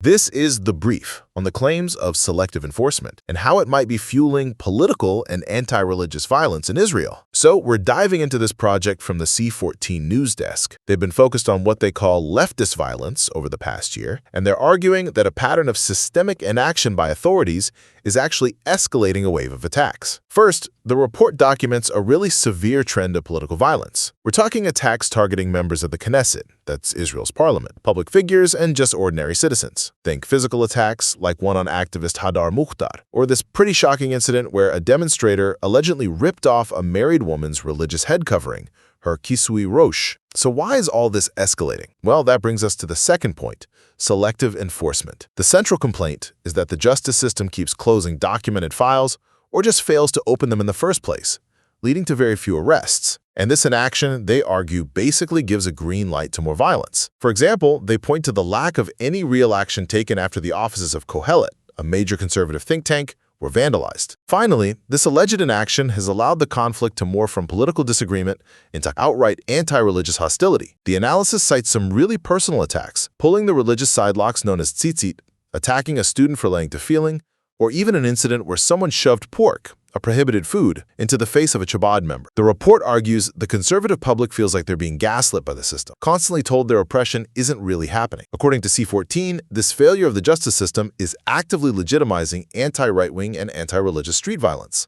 This is the brief on the claims of selective enforcement and how it might be fueling political and anti-religious violence in Israel. So we're diving into this project from the C14 news desk. They've been focused on what they call leftist violence over the past year, and they're arguing that a pattern of systemic inaction by authorities is actually escalating a wave of attacks. First, the report documents a really severe trend of political violence. We're talking attacks targeting members of the Knesset, that's Israel's parliament, public figures, and just ordinary citizens. Think physical attacks like one on activist Hadar Mukhtar, or this pretty shocking incident where a demonstrator allegedly ripped off a married woman's religious head covering, her kisui rosh. So why is all this escalating? Well, that brings us to the second point, selective enforcement. The central complaint is that the justice system keeps closing documented files or just fails to open them in the first place, leading to very few arrests. And this inaction, they argue, basically gives a green light to more violence. For example, they point to the lack of any real action taken after the offices of Kohelet, a major conservative think tank, were vandalized. Finally, this alleged inaction has allowed the conflict to morph from political disagreement into outright anti-religious hostility. The analysis cites some really personal attacks, pulling the religious sidelocks known as tzitzit, attacking a student for laying tefillin, or even an incident where someone shoved pork, a prohibited food, into the face of a Chabad member. The report argues the conservative public feels like they're being gaslit by the system, constantly told their oppression isn't really happening. According to C14, this failure of the justice system is actively legitimizing anti-right-wing and anti-religious street violence.